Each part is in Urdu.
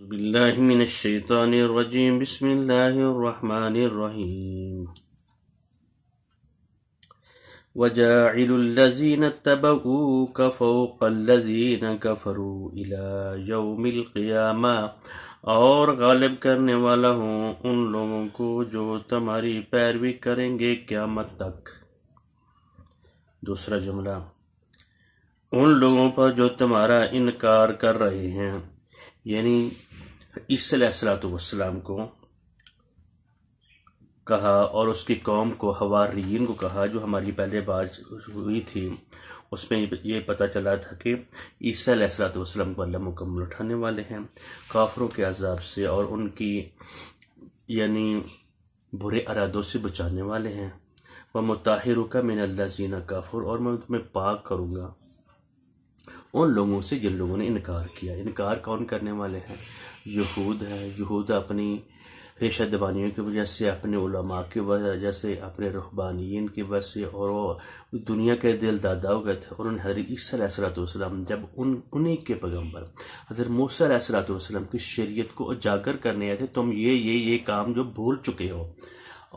بالله من الشيطان الرجيم بسم الله الرحمن الرحيم وجاعل الذين اتبعوك فوق الذين كفروا إلى يوم القيامة اور غالب کرنے والا ہوں ان لوگوں کو جو تمہاری پیروی کریں گے قیامت تک۔ دوسرا جملہ، ان لوگوں پر جو تمہارا انکار کر رہے ہیں، یعنی عیسیٰ علیہ السلام کو کہا اور اس کی قوم کو، حواریین کو کہا، جو ہماری پہلے بات ہوئی تھی اس میں یہ پتہ چلا تھا کہ عیسیٰ علیہ السلام کو اللہ مکمل اٹھانے والے ہیں کافروں کے عذاب سے، اور ان کی یعنی برے ارادوں سے بچانے والے ہیں۔ وَمُطَهِّرُكَ مِنَ الَّذِينَ كَفَرُوا، اور میں تمہیں پاک کروں گا ان لوگوں سے جن لوگوں نے انکار کیا۔ انکار کون کرنے والے ہیں؟ یہود ہے۔ یہود اپنی ریشہ دبانیوں کی وجہ سے، اپنے علماء کی وجہ سے، اپنے رہبانیین کی وجہ سے، اور وہ دنیا کے دل دادا ہو گئے تھے، اور انہوں نے حضرت عیسیٰ علیہ السلام جب انہی کے پیغمبر حضرت موسیٰ علیہ السلام کی شریعت کو اجاگر کرنے آئے تھے، تم یہ کام جو بھول چکے ہو،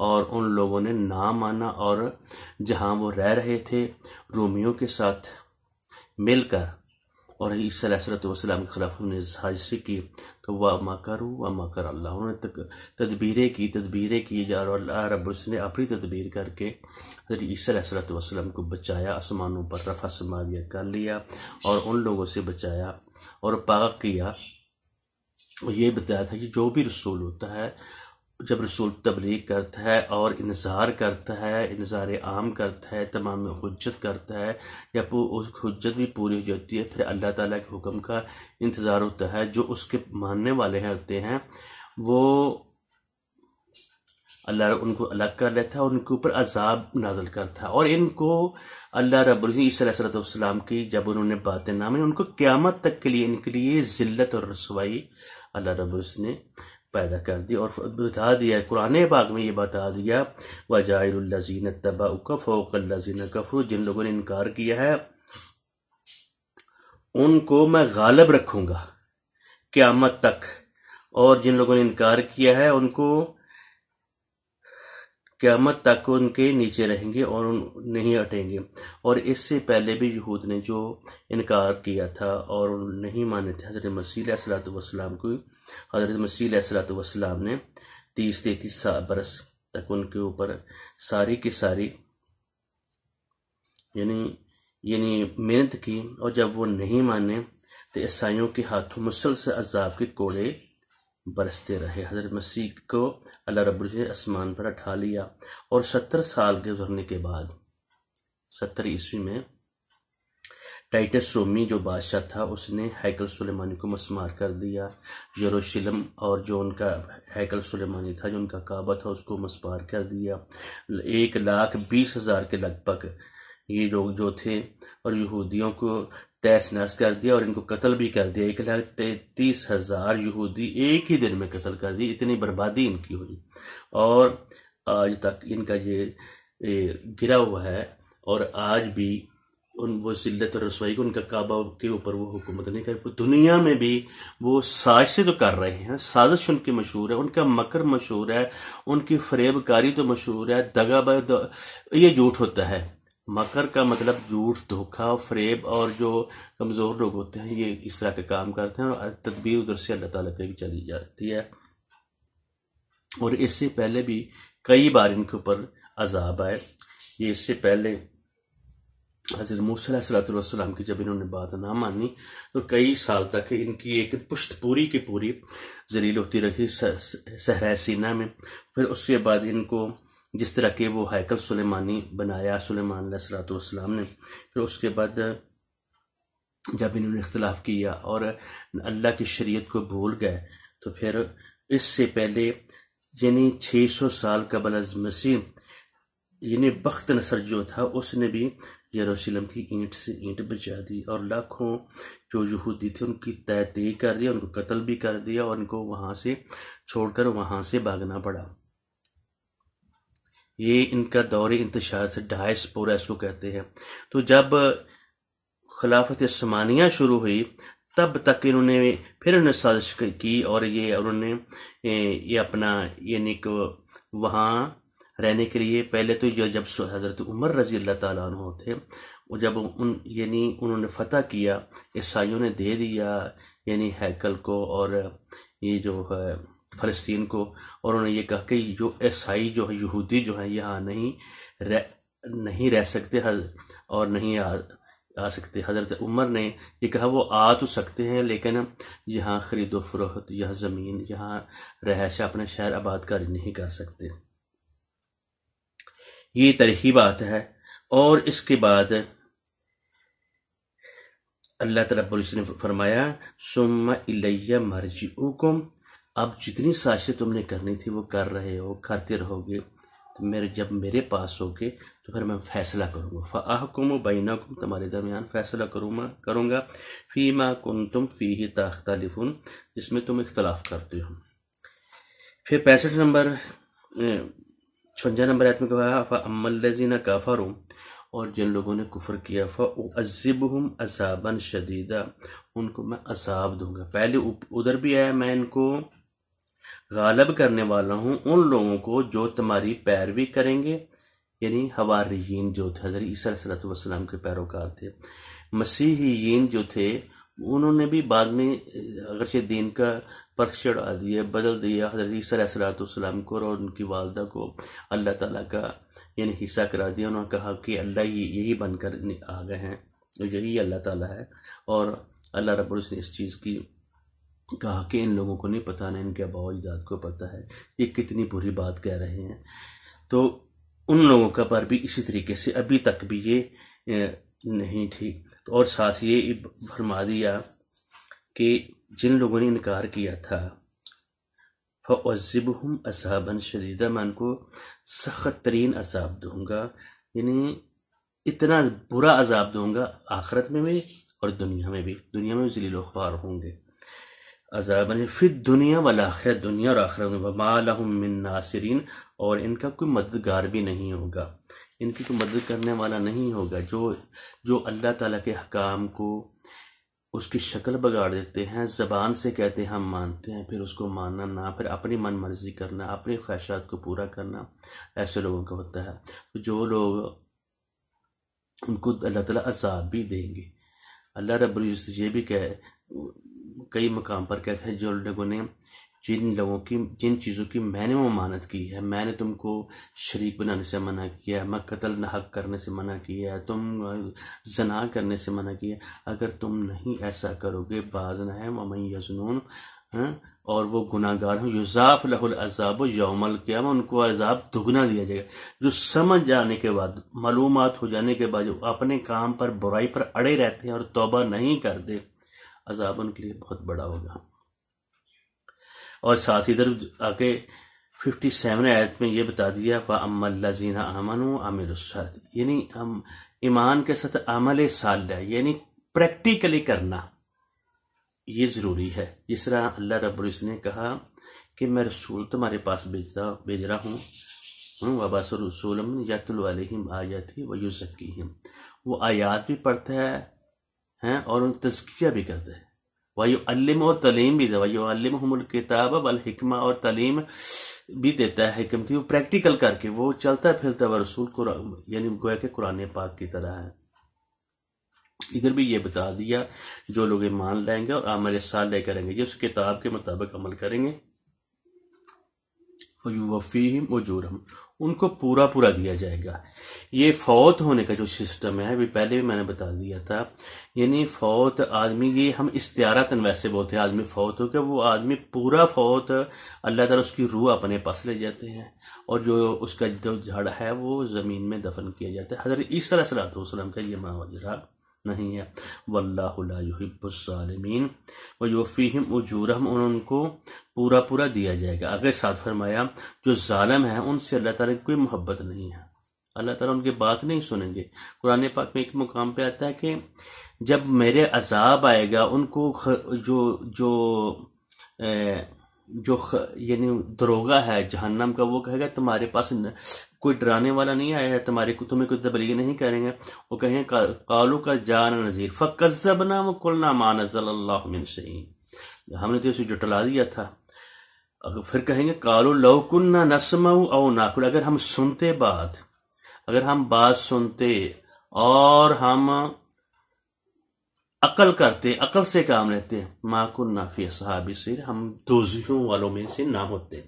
اور ان لوگوں نے نہ مانا، اور جہاں وہ رہ رہے تھے رومیوں کے ساتھ مل کر اور عیسیٰ علیہ السلام کے خلاف انہوں نے سازشیں کی، تو وَمَكَرُوا وَمَكَرَ اللَّهُ، انہوں نے تدبیریں کی اور اللہ رب العزت نے اپنی تدبیر کر کے حضرت عیسیٰ علیہ السلام کو بچایا، آسمانوں پر رفع سماویہ کر لیا اور ان لوگوں سے بچایا اور پاک کیا۔ یہ بتایا تھا کہ جو بھی رسول ہوتا ہے، جب رسول تبلیغ کرتا ہے اور انذار کرتا ہے، انذار عام کرتا ہے، تمام حجت کرتا ہے، یا حجت بھی پوری ہو جاتی ہے، پھر اللہ تعالیٰ کے حکم کا انتظار ہوتا ہے۔ جو اس کے ماننے والے ہوتے ہیں وہ اللہ ان کو الگ کر لیتا ہے، ان کے اوپر عذاب نازل کرتا ہے، اور ان کو اللہ رب العزت عیسیٰ علیہ السلام کی جب انہوں نے باتیں نہ مانی، ان کو قیامت تک کے لیے ان کے لیے ذلت اور رسوائی اللہ رب العزت نے پیدا کر دی، اور بتا دیا قرآن پاک میں یہ بتا دیا وَجَاعِلُ الَّذِينَ اتَّبَعُوكَ فَوْقَ الَّذِينَ كَفَرُوا، جن لوگوں نے انکار کیا ہے ان کو میں غالب رکھوں گا قیامت تک، اور جن لوگوں نے انکار کیا ہے ان کو قیامت تک ان کے نیچے رہیں گے اور نہیں ہٹیں گے۔ اور اس سے پہلے بھی یہود نے جو انکار کیا تھا اور نہیں مانے تھے حضرت مسیح علیہ السلام کو، حضرت مسیح علیہ السلام نے 33 برس تک ان کے اوپر ساری کی ساری یعنی محنت کی، اور جب وہ نہیں مانے تو عیسائیوں کے ہاتھوں مسلسل عذاب کے کوڑے برستے رہے۔ حضرت مسیح کو اللہ رب العزت نے آسمان پر اٹھا لیا، اور 70 سال گزرنے کے بعد 70 عیسوی میں ٹائٹس رومی جو بادشاہ تھا اس نے ہیکل سلیمانی کو مسمار کر دیا۔ یروشلم اور جو ان کا ہیکل سلیمانی تھا، جو ان کا کعبہ تھا، اس کو مسمار کر دیا۔ 1,20,000 کے لگ بھگ یہ لوگ جو تھے اور یہودیوں کو تہس نہس کر دیا، اور ان کو قتل بھی کر دیا۔ 1,33,000 یہودی ایک ہی دن میں قتل کر دی، اتنی بربادی ان کی ہوئی، اور آج تک ان کا یہ گرا ہوا ہے، اور آج بھی وہ ذلت اور رسوائی کو ان کا کعبہ کے اوپر وہ حکومت نہیں کر، دنیا میں بھی وہ سازشیں تو کر رہے ہیں، سازش ان کی مشہور ہے، ان کا مکر مشہور ہے، ان کی فریب کاری تو مشہور ہے، یہ جھوٹ ہوتا ہے۔ مکر کا مطلب جھوٹ، دھوکہ، فریب، اور جو کمزور لوگ ہوتے ہیں یہ اس طرح کے کام کرتے ہیں، اور تدبیر ادھر سے اللہ تعالیٰ کی بھی چلی جاتی ہے۔ اور اس سے پہلے بھی کئی بار ان کے اوپر عذاب آئے۔ یہ اس سے پہلے حضرت موسیٰ علیہ السلام کی جب انہوں نے بات نہ مانی تو کئی سال تک ان کی ایک پشت پوری کی پوری ذلیل ہوتی رہی صحرائے سینا میں۔ پھر اس کے بعد ان کو جس طرح کہ وہ ہیکل سلیمانی بنایا سلیمان علیہ السلام نے، پھر اس کے بعد جب انہوں نے اختلاف کیا اور اللہ کی شریعت کو بھول گئے، تو پھر اس سے پہلے یعنی 600 سال قبل از مسیح یعنی بخت نصر جو تھا اس نے بھی یروشلم کی اینٹ سے اینٹ بچا دی، اور لاکھوں جو یہودی تھے ان کی تہذیب کر دیا، ان کو قتل بھی کر دیا، اور ان کو وہاں سے چھوڑ کر وہاں سے بھاگنا پڑا۔ یہ ان کا دور انتشار سے ڈائسپورا اس کو کہتے ہیں۔ تو جب خلافت عثمانیہ شروع ہوئی تب تک پھر انہوں نے سازش کی اور انہوں نے یہ اپنا یعنی کہ وہاں رہنے کے لیے پہلے تو جب حضرت عمر رضی اللہ تعالیٰ عنہ تھے، جب انہوں نے فتح کیا، عیسائیوں نے دے دیا یعنی ہیکل کو اور یہ جو ہے فلسطین کو، اور انہوں نے یہ کہا کہ جو عیسائی جو ہے یہودی جو ہیں یہاں نہیں رہ سکتے اور نہیں آ سکتے۔ حضرت عمر نے یہ کہا وہ آ تو سکتے ہیں لیکن یہاں خرید و فروخت، یہاں زمین، یہاں رہائش، اپنے شہر آباد کاری نہیں کر سکتے۔ یہ تاریخی بات ہے۔ اور اس کے بعد اللہ تعالیٰ رب العزت نے فرمایا ثم الی مرجعکم، اب جتنی سازشیں تم نے کرنی تھی وہ کر رہے ہو، کرتے رہو گے، تو جب میرے پاس ہوگے تو پھر میں فیصلہ کروں گا، فاحکم بینکم، تمہارے درمیان فیصلہ کروں گا، فیما کنتم فیہ تختلفون، جس میں تم اختلاف کرتے ہو۔ پھر 65 نمبر 56 نمبر آیت میں کہا فاما الذین کفروا، اور جن لوگوں نے کفر کیا فاعذبہم عذابا شدیدا، ان کو میں عذاب دوں گا۔ پہلے ادھر بھی آیا میں ان کو غالب کرنے والا ہوں ان لوگوں کو جو تمہاری پیروی کریں گے، یعنی حواریین جو تھے، حضرت عیسیٰ علیہ السلام کے پیروکار تھے۔ مسیحیین جو تھے انہوں نے بھی بعد میں اگرچہ دین کا پرخ چڑھا دیا، بدل دیا، حضرت عیسیٰ علیہ السلام کو اور ان کی والدہ کو اللہ تعالیٰ کا یعنی حصہ قرار دیا۔ انہوں نے کہا کہ اللہ یہی بن کر آ گئے ہیں، یہی اللہ تعالیٰ ہے، اور اللہ رب العزت نے اس چیز کی کہا کہ ان لوگوں کو نہیں پتہ، نہ ان کے آباء و اجداد کو پتہ ہے، یہ کتنی بری بات کہہ رہے ہیں۔ تو ان لوگوں کا پر بھی اسی طریقے سے ابھی تک بھی یہ نہیں ٹھیک۔ اور ساتھ یہ فرما دیا کہ جن لوگوں نے انکار کیا تھا فَأُعَذِّبُهُمْ عَذَابًا شَدِيدًا، میں ان کو سخت ترین عذاب دوں گا، یعنی اتنا برا عذاب دوں گا آخرت میں بھی اور دنیا میں بھی ذلیل و خوار ہوں گے۔ عذابًا فی الدنیا والآخرہ، دنیا اور آخرت میں، وَمَا لَهُم مِّن نَاصِرِينَ، اور ان کا کوئی مددگار بھی نہیں ہوگا، ان کی کوئی مدد کرنے والا نہیں ہوگا۔ جو اللہ تعالیٰ کے حکام کو اس کی شکل بگاڑ دیتے ہیں، زبان سے کہتے ہیں ہم مانتے ہیں، پھر اس کو ماننا نہ، پھر اپنی من مرضی کرنا، اپنی خواہشات کو پورا کرنا، ایسے لوگوں کا ہوتا ہے۔ تو جو لوگ ان کو اللہ تعالیٰ عذاب بھی دیں گے۔ اللہ رب العزت یہ بھی کئی مقام پر کہتے ہیں جو لوگوں نے جن چیزوں کی میں نے ممانعت کی ہے، میں نے تم کو شریک بنانے سے منع کیا ہے، میں قتل نہ حق کرنے سے منع کیا ہے، تم زنا کرنے سے منع کیا ہے، اگر تم نہیں ایسا کرو گے، باز نہ ہے وَمَن یَظْنُونَ، اور وہ گناہ گار ہوں، یُضَاعَفْ لَهُ الْعَذَابُ یَوْمَ الْقِیامَہ، ان کو عذاب دگنا دیا جائے گا۔ جو سمجھ جانے کے بعد، معلومات ہو جانے کے بعد جو اپنے کام پر، برائی پر اڑے رہتے ہیں اور توبہ نہیں کرتے، عذاب ان کے لیے بہت بڑا ہوگا۔ اور ساتھ ادھر آگے 57 آیت میں یہ بتا دیا فَأَمَّا الَّذِينَ آمَنُوا وَعَمِلُوا الصَّالِحَاتِ، یعنی ہم ایمان کے ساتھ عمل صالح یعنی پریکٹیکلی کرنا یہ ضروری ہے۔ جس طرح اللہ رب العزت نے کہا کہ میں رسول تمہارے پاس بھیج رہا ہوں، وَبَعَثَ رَسُولًا يَتْلُو عَلَيْهِمْ آیَاتِهِ وَيُزَکِّیہِمْ، وہ آیات بھی پڑھتا ہے اور ان تزکیہ بھی کرتا ہے، وَيُعَلِّمُ، اور تعلیم بھی دے، وَيُعَلِّمُهُمُ الْكِتَابَ وَالْحِکْمَةَ، اور تعلیم بھی دیتا ہے حکم کی، وہ پریکٹیکل کر کے وہ چلتا پھرتا وہ رسول کو، یعنی گویا کہ قرآن پاک کی طرح ہے۔ ادھر بھی یہ بتا دیا جو لوگ ایمان لائیں گے اور عمل صالح کریں گے، جس کتاب کے مطابق عمل کریں گے، وَيُوَفِّيهِمْ أُجُورَهُمْ، ان کو پورا دیا جائے گا۔ یہ فوت ہونے کا جو سسٹم ہے بھی پہلے بھی میں نے بتا دیا تھا، یعنی فوت آدمی، یہ ہم استعارتاً ویسے بولتے ہیں آدمی فوت ہو گیا، وہ آدمی پورا فوت، اللہ تعالیٰ اس کی روح اپنے پاس لے جاتے ہیں اور جو اس کا جو جڑ ہے وہ زمین میں دفن کیا جاتا ہے۔ حضرت عیسیٰ علیہ السلام کا یہ معجزہ نہیں ہے۔ واللہ لا يحب الظالمین ویوفیہم اجورہم، ان کو پورا دیا جائے گا۔ آگے ساتھ فرمایا جو ظالم ہیں ان سے اللہ تعالیٰ کی کوئی محبت نہیں ہے، اللہ تعالیٰ ان کی بات نہیں سنیں گے۔ قرآن پاک میں ایک مقام پہ آتا ہے کہ جب میرے عذاب آئے گا ان کو جو یعنی دروگا ہے جہنم کا، وہ کہے گا تمہارے پاس کوئی ڈرانے والا نہیں آیا ہے تمہیں کوئی تبلیغ نہیں کریں گے. وہ کہیں قالوا قد جاءنا نذیر فکذبنا وقلنا ما نزل اللہ من شیء، ہم نے تو اسے جھٹلا دیا تھا. پھر کہیں گے قالوا لو كنا نسمع او نعقل، اگر ہم سنتے بات سنتے اور ہم عقل کرتے، عقل سے کام لیتے، ما كنا فی اصحاب السعیر، ہم دوزخیوں والوں میں سے نہ ہوتے.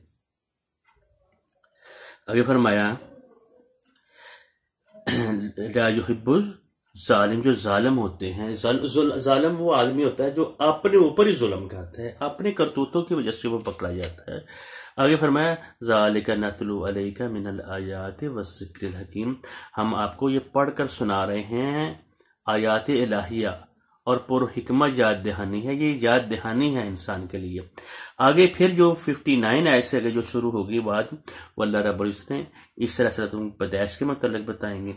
آگے فرمایا لا يحب الظالم، جو ظالم ہوتے ہیں، ظالم وہ آدمی ہوتا ہے جو اپنے اوپر ہی ظلم کرتا ہے، اپنے کرتوتوں کی وجہ سے وہ پکڑا جاتا ہے. آگے فرمایا ذالک نتلو علیک من الآیات والذکر الحکیم، ہم آپ کو یہ پڑھ کر سنا رہے ہیں آیات الہیہ اور پر حکمت یاد دہانی ہے. یہ یاد دہانی ہے انسان کے لیے. آگے پھر جو 59 آیت سے جو شروع ہوگی بات، وہ اللہ رب العزت نے اس طرح پیدائش کے متعلق بتائیں گے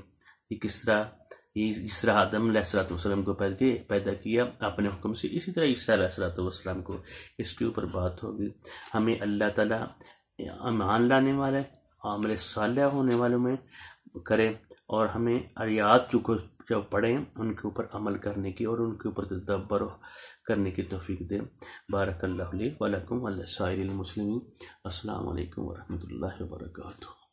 کہ کس طرح آدم علیہ السلام کو پیدا کیا اپنے حکم سے، اسی طرح عیسیٰ علیہ السلام کو اس کے اوپر بات ہوگی. ہمیں اللہ تعالیٰ ایمان لانے والے عمل صالح ہونے والوں میں کرے، اور ہمیں آیات جو پڑھیں ان کے اوپر عمل کرنے کی اور ان کے اوپر تدبر کرنے کی توفیق دے. بارک اللہ لی ولکم ولسائر المسلمین. السلام علیکم ورحمۃ اللہ وبرکاتہ.